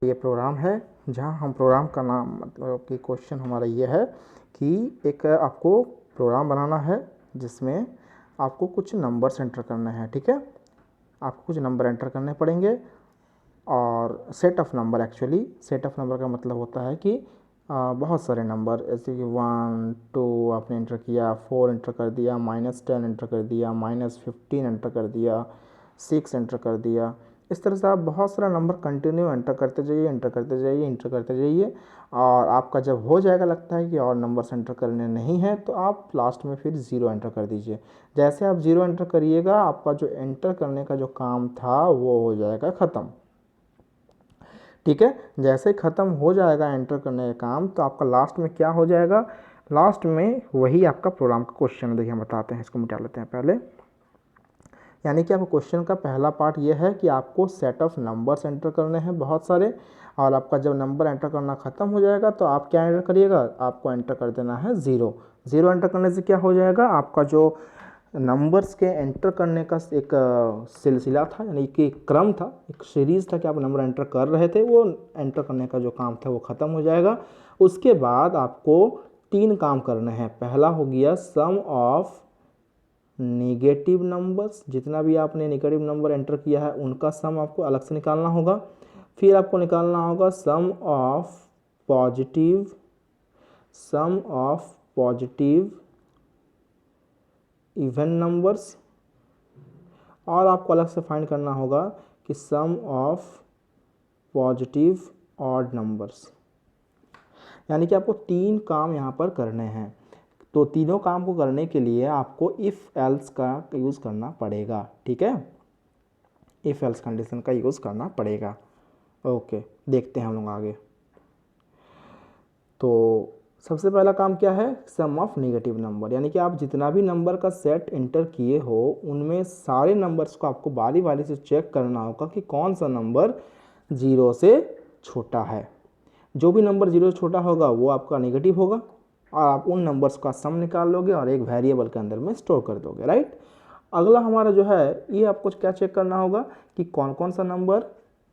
ये प्रोग्राम है जहाँ हम प्रोग्राम का नाम मतलब कि क्वेश्चन हमारा ये है कि एक आपको प्रोग्राम बनाना है जिसमें आपको कुछ नंबर्स एंटर करने हैं। ठीक है, आपको कुछ नंबर एंटर करने पड़ेंगे और set of number, actually set of number का मतलब होता है कि बहुत सारे नंबर, जैसे कि 1 2 आपने एंटर किया, 4 एंटर कर दिया, -10 एंटर कर दिया, -15 एंटर कर दिया, 6 एंटर कर दिया। इस तरह से आप बहुत सारा नंबर कंटिन्यू एंटर करते जाइए, एंटर करते जाइए, एंटर करते जाइए, और आपका जब हो जाएगा, लगता है कि और नंबर्स एंटर करने नहीं है, तो आप लास्ट में फिर 0 एंटर कर दीजिए। जैसे आप 0 एंटर करिएगा, आपका जो एंटर करने का जो काम था वो हो जाएगा ख़त्म। ठीक है, जैसे ख़त्म हो जाएगा एंटर करने का काम, तो आपका लास्ट में क्या हो जाएगा, लास्ट में वही आपका प्रोग्राम का क्वेश्चन है। देखिए हम बताते हैं, इसको मिटा लेते हैं पहले। यानी कि आपको क्वेश्चन का पहला पार्ट ये है कि आपको सेट ऑफ नंबर्स एंटर करने हैं बहुत सारे, और आपका जब नंबर एंटर करना ख़त्म हो जाएगा तो आप क्या एंटर करिएगा, आपको एंटर कर देना है 0। 0 एंटर करने से क्या हो जाएगा, आपका जो नंबर्स के एंटर करने का एक सिलसिला था, यानी कि एक क्रम था, एक सीरीज़ था कि आप नंबर एंटर कर रहे थे, वो एंटर करने का जो काम था वो ख़त्म हो जाएगा। उसके बाद आपको 3 काम करने हैं। पहला हो गया सम ऑफ नेगेटिव नंबर्स, जितना भी आपने नेगेटिव नंबर एंटर किया है उनका सम आपको अलग से निकालना होगा। फिर आपको निकालना होगा सम ऑफ पॉजिटिव इवन नंबर्स, और आपको अलग से फाइंड करना होगा कि sum of positive odd numbers. यानी कि आपको 3 काम यहाँ पर करने हैं। तो तीनों काम को करने के लिए आपको इफ़ एल्स का यूज़ करना पड़ेगा। ठीक है, इफ़ एल्स कंडीशन का यूज़ करना पड़ेगा। ओके, देखते हैं हम लोग आगे। तो सबसे पहला काम क्या है, सम ऑफ नेगेटिव नंबर, यानी कि आप जितना भी नंबर का सेट एंटर किए हो उनमें सारे नंबर्स को आपको बारी बारी से चेक करना होगा कि कौन सा नंबर 0 से छोटा है। जो भी नंबर 0 से छोटा होगा वो आपका नेगेटिव होगा, और आप उन नंबर्स का सम निकाल लोगे और एक वेरिएबल के अंदर में स्टोर कर दोगे। राइट, अगला हमारा जो है ये आपको क्या चेक करना होगा कि कौन कौन सा नंबर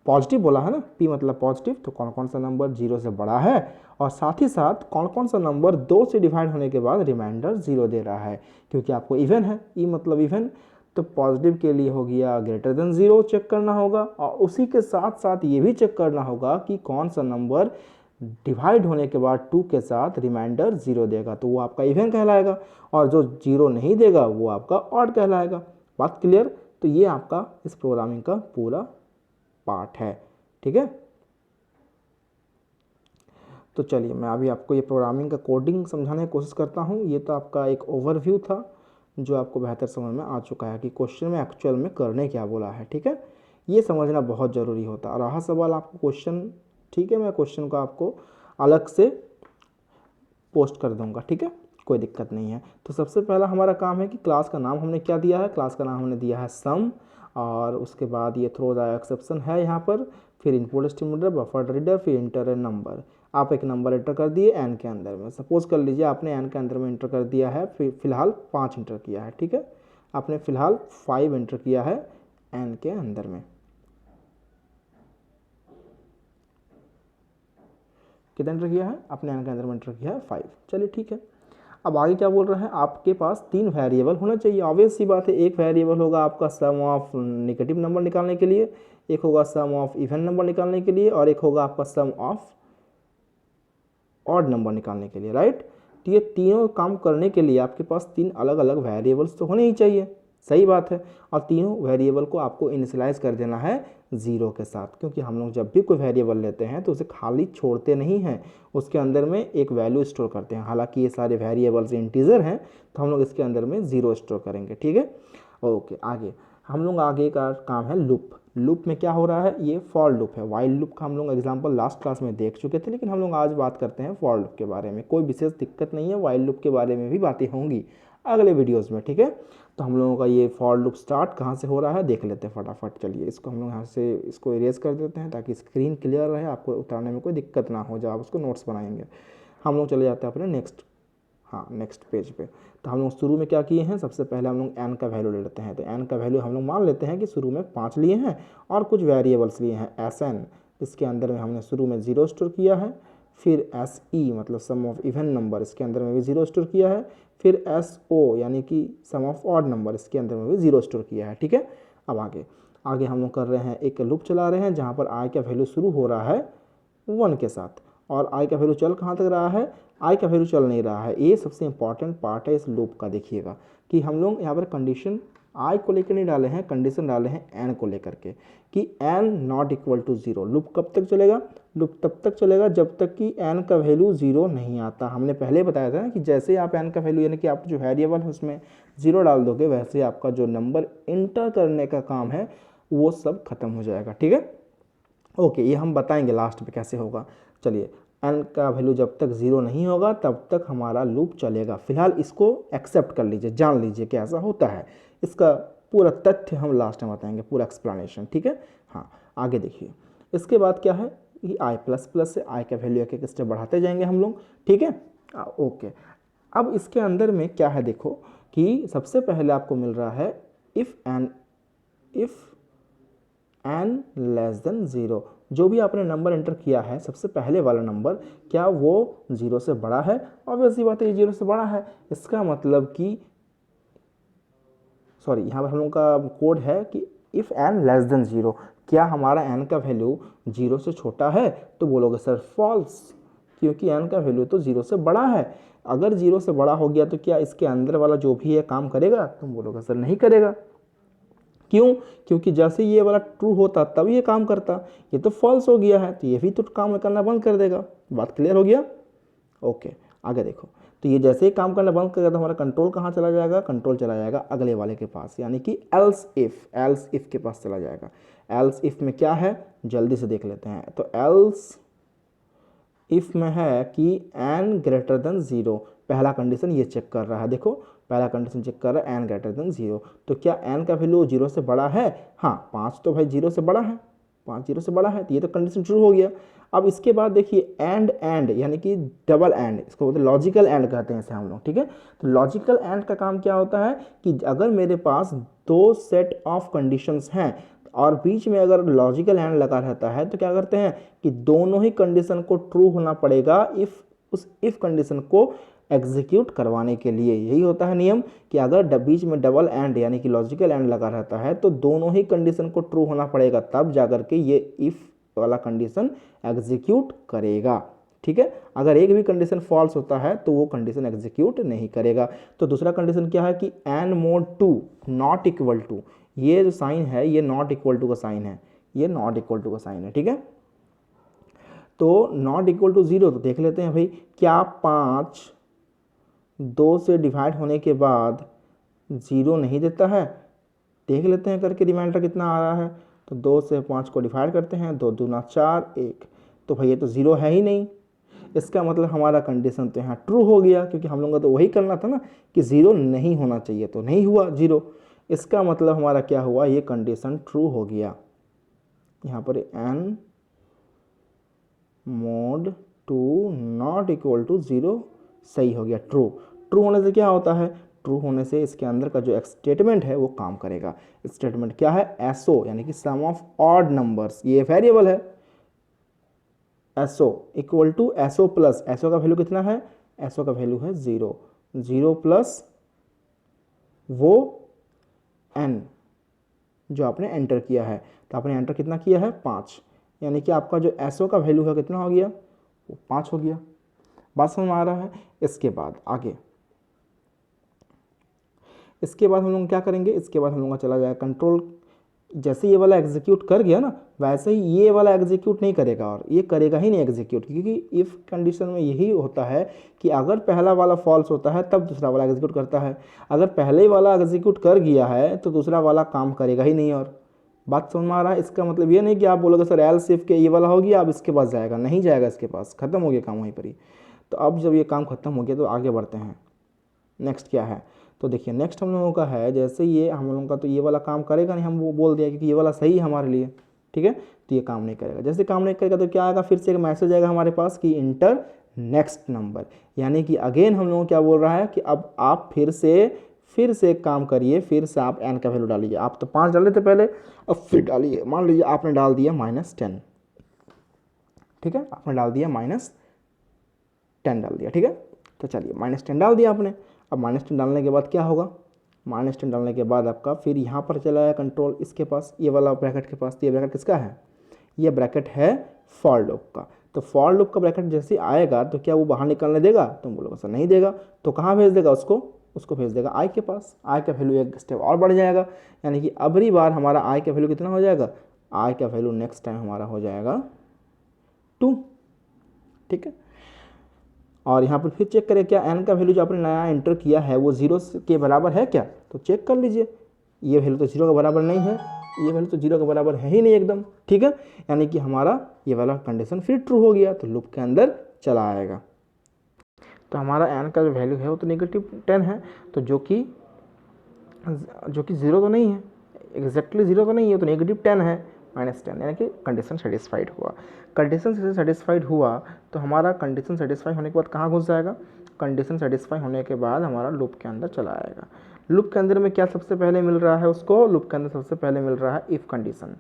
पॉजिटिव बोला है ना, पी मतलब पॉजिटिव, तो कौन कौन सा नंबर 0 से बड़ा है, और साथ ही साथ कौन कौन सा नंबर 2 से डिवाइड होने के बाद रिमाइंडर 0 दे रहा है, क्योंकि आपको इवन है, ई मतलब इवन, तो पॉजिटिव के लिए हो गया ग्रेटर देन 0 चेक करना होगा, और उसी के साथ साथ ये भी चेक करना होगा कि कौन सा नंबर डिवाइड होने के बाद 2 के साथ रिमाइंडर 0 देगा, तो वो आपका इवन कहलाएगा, और जो 0 नहीं देगा वो आपका ऑड कहलाएगा। बात क्लियर? तो ये आपका इस प्रोग्रामिंग का पूरा पार्ट है। ठीक है, तो चलिए मैं अभी आपको ये प्रोग्रामिंग का कोडिंग समझाने की कोशिश करता हूँ। ये तो आपका एक ओवरव्यू था जो आपको बेहतर समझ में आ चुका है कि क्वेश्चन में एक्चुअल में करने क्या बोला है। ठीक है, ये समझना बहुत ज़रूरी होता है। रहा सवाल आपको क्वेश्चन, ठीक है, मैं क्वेश्चन को आपको अलग से पोस्ट कर दूंगा। ठीक है, कोई दिक्कत नहीं है। तो सबसे पहला हमारा काम है कि क्लास का नाम हमने क्या दिया है, क्लास का नाम हमने दिया है सम, और उसके बाद ये थ्रो द एक्सेप्शन है यहाँ पर, फिर इनपुट स्टिमुलेटर, बफर रीडर, फिर इंटर ए नंबर। आप एक नंबर एंटर कर दिए एन के अंदर में, सपोज कर लीजिए आपने एन के अंदर में एंटर कर दिया है, फिर फिलहाल 5 एंटर किया है। ठीक है, आपने फिलहाल 5 एंटर किया है एन के अंदर में। कितना एंटर किया है आपने एन के अंदर में, एंटर किया है 5। चलिए ठीक है, अब आगे क्या बोल रहे हैं, आपके पास 3 वेरिएबल होना चाहिए। ऑब्वियस सी बात है, एक वेरिएबल होगा आपका सम ऑफ नेगेटिव नंबर निकालने के लिए, एक होगा सम ऑफ इवन नंबर निकालने के लिए, और एक होगा आपका सम ऑफ ऑड नंबर निकालने के लिए। राइट, तो ये तीनों काम करने के लिए आपके पास 3 अलग अलग वेरिएबल्स तो होने ही चाहिए। सही बात है, और तीनों वेरिएबल को आपको इनिशियलाइज कर देना है 0 के साथ, क्योंकि हम लोग जब भी कोई वेरिएबल लेते हैं तो उसे खाली छोड़ते नहीं हैं, उसके अंदर में एक वैल्यू स्टोर करते हैं। हालांकि ये सारे वेरिएबल्स इंटीजर हैं, तो हम लोग इसके अंदर में 0 स्टोर करेंगे। ठीक है, ओके। आगे हम लोग आगे का काम है लूप। लूप में क्या हो रहा है, ये फॉर लूप है। वाइल लूप का हम लोग एग्जांपल लास्ट क्लास में देख चुके थे, लेकिन हम लोग आज बात करते हैं फॉर लूप के बारे में। कोई विशेष दिक्कत नहीं है, वाइल लूप के बारे में भी बातें होंगी अगले वीडियोस में। ठीक है, तो हम लोगों का ये फॉर लूप स्टार्ट कहाँ से हो रहा है देख लेते हैं फटाफट। चलिए इसको हम लोग यहाँ से इसको इरेज कर देते हैं ताकि स्क्रीन क्लियर रहे, आपको उतारने में कोई दिक्कत ना हो जब आप उसको नोट्स बनाएंगे। हम लोग चले जाते हैं अपने नेक्स्ट पेज पे। तो हम लोग शुरू में क्या किए हैं, सबसे पहले हम लोग एन का वैल्यू ले लेते हैं। तो एन का वैल्यू हम लोग मान लेते हैं कि शुरू में 5 लिए हैं और कुछ वेरिएबल्स लिए हैं एस एन। इसके अंदर में हमने शुरू में 0 स्टोर किया है, फिर SE मतलब सम ऑफ इवन नंबर, इसके अंदर में भी 0 स्टोर किया है, फिर SO यानी कि सम ऑफ ऑड नंबर, इसके अंदर में भी 0 स्टोर किया है। ठीक है, अब आगे हम लोग कर रहे हैं, एक लूप चला रहे हैं जहाँ पर i का वैल्यू शुरू हो रहा है 1 के साथ, और i का वैल्यू चल कहाँ तक रहा है, i का वैल्यू चल नहीं रहा है। ये सबसे इंपॉर्टेंट पार्ट है इस लूप का। देखिएगा कि हम लोग यहाँ पर कंडीशन i को लेकर नहीं डाले हैं, कंडीशन डाले हैं n को लेकर के कि n not equal to 0। Loop कब तक चलेगा, लूप तब तक चलेगा जब तक कि n का वैल्यू 0 नहीं आता। हमने पहले बताया था ना कि जैसे आप n का वैल्यू यानी कि आप जो वेरिएबल है उसमें 0 डाल दोगे, वैसे आपका जो नंबर इंटर करने का काम है वो सब खत्म हो जाएगा। ठीक है, ओके, ये हम बताएंगे लास्ट में कैसे होगा। चलिए, n का वैल्यू जब तक 0 नहीं होगा तब तक हमारा लूप चलेगा। फिलहाल इसको एक्सेप्ट कर लीजिए, जान लीजिए कि ऐसा होता है। इसका पूरा तथ्य हम लास्ट में बताएंगे, पूरा एक्सप्लेनेशन। ठीक है, हाँ, आगे देखिए। इसके बाद क्या है कि i प्लस प्लस से i का वैल्यू एक एक स्टेप बढ़ाते जाएंगे हम लोग। ठीक है, ओके। अब इसके अंदर में क्या है, देखो कि सबसे पहले आपको मिल रहा है इफ़ n लेस देन 0। जो भी आपने नंबर एंटर किया है, सबसे पहले वाला नंबर, क्या वो 0 से बड़ा है? ऑब्वियसली बात है, ये 0 से बड़ा है। इसका मतलब कि सॉरी, यहाँ पर हम लोग का कोड है कि इफ़ n लेस देन 0, क्या हमारा n का वैल्यू 0 से छोटा है? तो बोलोगे सर फॉल्स, क्योंकि n का वैल्यू तो 0 से बड़ा है। अगर 0 से बड़ा हो गया तो क्या इसके अंदर वाला जो भी है काम करेगा? तुम बोलोगे सर नहीं करेगा। क्यों? क्योंकि जैसे ये वाला ट्रू होता तब ये काम करता, ये तो फॉल्स हो गया है तो ये भी तो काम करना बंद कर देगा। बात क्लियर हो गया? ओके, आगे देखो। तो ये जैसे ही काम करना बंद करेगा तो हमारा कंट्रोल कहाँ चला जाएगा? कंट्रोल चला जाएगा अगले वाले के पास, यानी कि एल्स इफ के पास चला जाएगा। एल्स इफ में क्या है, जल्दी से देख लेते हैं। तो एल्स इफ में है कि n ग्रेटर देन 0, पहला कंडीशन ये चेक कर रहा है। देखो, पहला कंडीशन चेक कर रहा है n ग्रेटर देन 0। तो क्या n का वैल्यू 0 से बड़ा है? हाँ, 5 तो भाई 0 से बड़ा है, 5 0 से बड़ा है, तो ये तो कंडीशन ट्रू हो गया। अब इसके बाद देखिए एंड यानी कि डबल एंड, इसको बोलते हैं लॉजिकल एंड कहते हैं इसे हम लोग। ठीक है, तो लॉजिकल एंड का काम क्या होता है कि अगर मेरे पास 2 सेट ऑफ कंडीशंस हैं और बीच में अगर लॉजिकल एंड लगा रहता है तो क्या करते हैं कि दोनों ही कंडीशन को ट्रू होना पड़ेगा उस इफ कंडीशन को एग्जीक्यूट करवाने के लिए। यही होता है नियम कि अगर बीच में डबल एंड यानी कि लॉजिकल एंड लगा रहता है तो दोनों ही कंडीशन को ट्रू होना पड़ेगा, तब जाकर के ये इफ वाला कंडीशन एग्जीक्यूट करेगा। ठीक है, अगर एक भी कंडीशन फॉल्स होता है तो वो कंडीशन एग्जीक्यूट नहीं करेगा। तो दूसरा कंडीशन क्या है कि n mod 2 not equal to, ये जो साइन है ये नॉट इक्वल टू का साइन है, ये नॉट इक्वल टू का साइन है। ठीक है, तो नॉट इक्वल टू 0, तो देख लेते हैं भाई, क्या 5 2 से डिवाइड होने के बाद 0 नहीं देता है? देख लेते हैं करके रिमाइंडर कितना आ रहा है। तो 2 से 5 को डिवाइड करते हैं, 2 दूना 4 1, तो भाई ये तो 0 है ही नहीं। इसका मतलब हमारा कंडीशन तो यहाँ ट्रू हो गया, क्योंकि हम लोगों को तो वही करना था ना कि 0 नहीं होना चाहिए, तो नहीं हुआ 0। इसका मतलब हमारा क्या हुआ, ये कंडीशन ट्रू हो गया। यहाँ पर n mod 2 not equal to 0 सही हो गया, ट्रू होने से क्या होता है, ट्रू होने से इसके अंदर का जो स्टेटमेंट है वो काम करेगा। स्टेटमेंट क्या है? एसओ यानी कि सम ऑफ ऑड नंबर्स, ये वेरिएबल है। SO equal to SO plus, SO का वैल्यू कितना है? एसओ का वैल्यू है 0 प्लस वो n जो आपने एंटर किया है। तो आपने एंटर कितना किया है? 5, यानी कि आपका जो एसओ का वैल्यू है कितना हो गया? वो 5 हो गया। बात समझ में आ रहा है? इसके बाद आगे, इसके बाद हम लोग क्या करेंगे, इसके बाद हम लोग का चला जाएगा कंट्रोल। जैसे ये वाला एग्जीक्यूट कर गया ना, वैसे ही ये वाला एग्जीक्यूट नहीं करेगा, और ये करेगा ही नहीं एग्जीक्यूट, क्योंकि इफ़ कंडीशन में यही होता है कि अगर पहला वाला फॉल्स होता है तब दूसरा वाला एग्जीक्यूट करता है। अगर पहले ही वाला एग्जीक्यूट कर गया है तो दूसरा वाला काम करेगा ही नहीं। और बात समझ में आ रहा है? इसका मतलब ये नहीं कि आप बोलोगे सर एल्स इफ के ये वाला हो गया अब इसके पास जाएगा, नहीं जाएगा, इसके पास खत्म हो गया काम वहीं पर ही। तो अब जब ये काम खत्म हो गया तो आगे बढ़ते हैं। नेक्स्ट क्या है? तो देखिए नेक्स्ट हम लोगों का है, जैसे ये हम लोगों का तो ये वाला काम करेगा नहीं, हम वो बोल दिया क्योंकि ये वाला सही है हमारे लिए। ठीक है, तो ये काम नहीं करेगा। जैसे काम नहीं करेगा तो क्या आएगा? फिर से एक मैसेज आएगा हमारे पास कि इंटर नेक्स्ट नंबर, यानी कि अगेन हम लोगों क्या बोल रहा है कि अब आप फिर से एक काम करिए, फिर से आप n का वैल्यू डालिए। आप तो 5 डाले थे पहले, अब फिर डालिए। मान लीजिए आपने डाल दिया -10, ठीक है, आपने डाल दिया -10 डाल दिया, ठीक है। तो चलिए -10 डाल दिया आपने। अब -10 डालने के बाद क्या होगा, -10 डालने के बाद आपका फिर यहाँ पर चला आया कंट्रोल इसके पास, ये वाला ब्रैकेट के पास। तो ये ब्रैकेट किसका है, ये ब्रैकेट है फॉर लूप का। तो फॉर लूप का ब्रैकेट जैसे आएगा तो क्या वो बाहर निकलने देगा, तुम बोलोगे सर नहीं देगा। तो कहाँ भेज देगा उसको भेज देगा आई के पास। आई का वैल्यू एक स्टेप और बढ़ जाएगा, यानी कि अगली बार हमारा आई का वैल्यू कितना हो जाएगा, आई का वैल्यू नेक्स्ट टाइम हमारा हो जाएगा 2, ठीक है। और यहाँ पर फिर चेक करें क्या एन का वैल्यू जो आपने नया एंटर किया है वो 0 के बराबर है क्या, तो चेक कर लीजिए। ये वैल्यू तो 0 के बराबर नहीं है, ये वैल्यू तो 0 के बराबर है ही नहीं एकदम, ठीक है। यानी कि हमारा ये वाला कंडीशन फिर ट्रू हो गया, तो लूप के अंदर चला आएगा। तो हमारा एन का जो वैल्यू है वो तो -10 है, तो जो कि 0 तो नहीं है, एग्जैक्टली 0 तो नहीं है, तो -10 है, -10, यानी कि कंडीशन सेटिस्फाइड हुआ। कंडीशन से सेटिस्फाइड हुआ तो हमारा कंडीशन सेटिस्फाई होने के बाद कहाँ घुस जाएगा, कंडीशन सेटिस्फाई होने के बाद हमारा लूप के अंदर चला आएगा। लूप के अंदर में क्या सबसे पहले मिल रहा है उसको, लूप के अंदर सबसे पहले मिल रहा है if condition.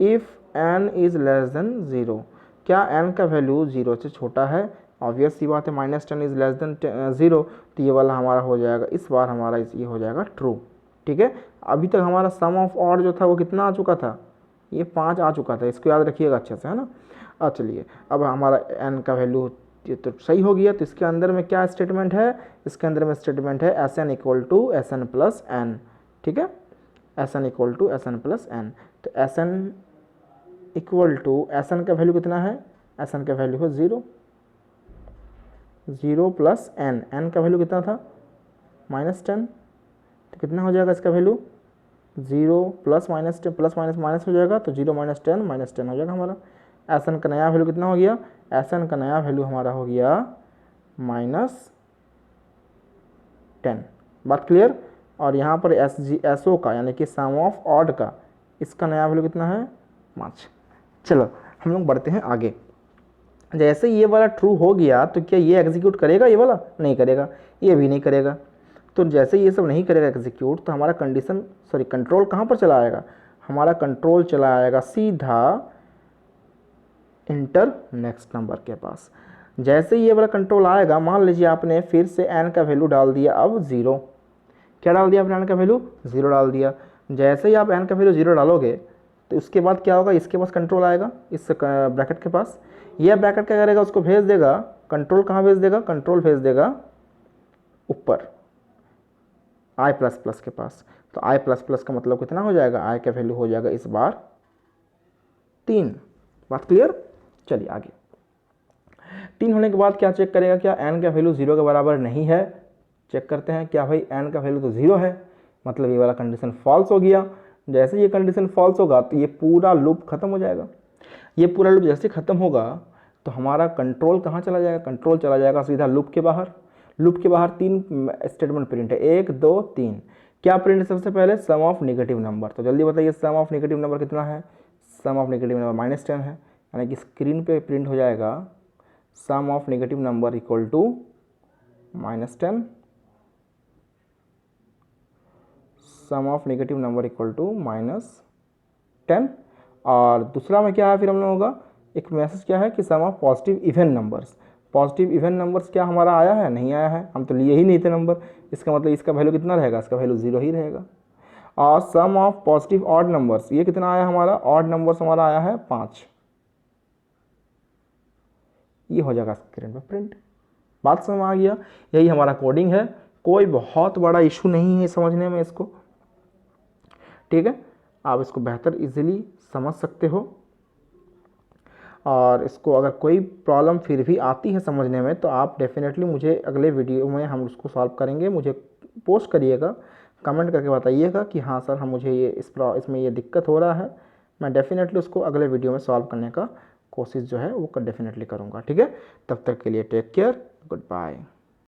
If n is less than 0, क्या n का वैल्यू 0 से छोटा है, ऑब्वियस सी बात है, -10 इज़ लेस देन 0, तो ये वाला हमारा हो जाएगा, इस बार हमारा ये हो जाएगा ट्रू, ठीक है। अभी तक हमारा सम ऑफ ऑड जो था वो कितना आ चुका था, ये 5 आ चुका था, इसको याद रखिएगा अच्छे से, है ना। अब चलिए, अब हमारा n का वैल्यू ये तो सही हो गया, तो इसके अंदर में क्या स्टेटमेंट है, इसके अंदर में स्टेटमेंट है Sn = Sn + n, ठीक है, Sn = Sn + n। तो Sn = Sn का वैल्यू कितना है, Sn का वैल्यू है 0 + n, n का वैल्यू कितना था -10, तो कितना हो जाएगा इसका वैल्यू 0 + -10 प्लस माइनस हो जाएगा, तो 0 - 10 -10 हो जाएगा हमारा। Sn का नया वैल्यू कितना हो गया, Sn का नया वैल्यू हमारा हो गया -10, बात क्लियर। और यहाँ पर SO का यानी कि सम ऑफ ऑड का, इसका नया वैल्यू कितना है 5। चलो हम लोग बढ़ते हैं आगे। जैसे ये वाला ट्रू हो गया तो क्या ये एग्जीक्यूट करेगा, ये वाला नहीं करेगा, ये भी नहीं करेगा। तो जैसे ये सब नहीं करेगा एग्जीक्यूट, तो हमारा कंट्रोल कहाँ पर चला आएगा, हमारा कंट्रोल चला आएगा सीधा इंटर नेक्स्ट नंबर के पास। जैसे ये वाला कंट्रोल आएगा, मान लीजिए आपने फिर से n का वैल्यू डाल दिया अब 0, क्या डाल दिया आपने, n का वैल्यू 0 डाल दिया। जैसे ही आप n का वैल्यू 0 डालोगे तो उसके बाद क्या होगा, इसके पास कंट्रोल आएगा, इस ब्रैकेट के पास। यह ब्रैकेट क्या करेगा, उसको भेज देगा, कंट्रोल कहाँ भेज देगा, कंट्रोल भेज देगा ऊपर i++ के पास। तो i++ का मतलब कितना हो जाएगा, i का वैल्यू हो जाएगा इस बार 3, बात क्लियर। चलिए आगे, 3 होने के बाद क्या चेक करेगा, क्या n का वैल्यू 0 के बराबर नहीं है, चेक करते हैं क्या भाई n का वैल्यू तो 0 है, मतलब ये वाला कंडीशन फॉल्स हो गया। जैसे ये कंडीशन फॉल्स होगा तो ये पूरा लूप खत्म हो जाएगा। ये पूरा लूप जैसे खत्म होगा तो हमारा कंट्रोल कहाँ चला जाएगा, कंट्रोल चला जाएगा सीधा लूप के बाहर। लूप के बाहर 3 स्टेटमेंट प्रिंट है, 1 2 3। क्या प्रिंट है सबसे पहले, सम ऑफ नेगेटिव नंबर। तो जल्दी बताइए सम ऑफ नेगेटिव नंबर कितना है, सम ऑफ नेगेटिव नंबर -10 है, यानी कि स्क्रीन पे प्रिंट हो जाएगा sum of negative number = -10, sum of negative number = -10। और दूसरा में क्या है, फिर हम लोगों का एक मैसेज क्या है कि sum of positive even numbers. Positive even numbers क्या हमारा आया है, नहीं आया है, हम तो लिए ही नहीं थे नंबर, इसका मतलब इसका वैल्यू कितना रहेगा, इसका वैल्यू 0 ही रहेगा। और सम ऑफ पॉजिटिव ऑड नंबर्स, ये कितना आया हमारा, ऑड नंबर्स हमारा आया है 5, ये हो जाएगा स्क्रीन पर प्रिंट। बात समझ में आ गया, यही हमारा कोडिंग है, कोई बहुत बड़ा इशू नहीं है समझने में इसको, ठीक है। आप इसको बेहतर इजीली समझ सकते हो, और इसको अगर कोई प्रॉब्लम फिर भी आती है समझने में तो आप डेफिनेटली मुझे अगले वीडियो में हम उसको सॉल्व करेंगे, मुझे पोस्ट करिएगा, कमेंट करके बताइएगा कि हाँ सर हम मुझे ये इसमें ये दिक्कत हो रहा है, मैं डेफिनेटली उसको अगले वीडियो में सॉल्व करने का कोशिश जो है वो डेफिनेटली करूँगा, ठीक है। तब तक के लिए टेक केयर, गुड बाय।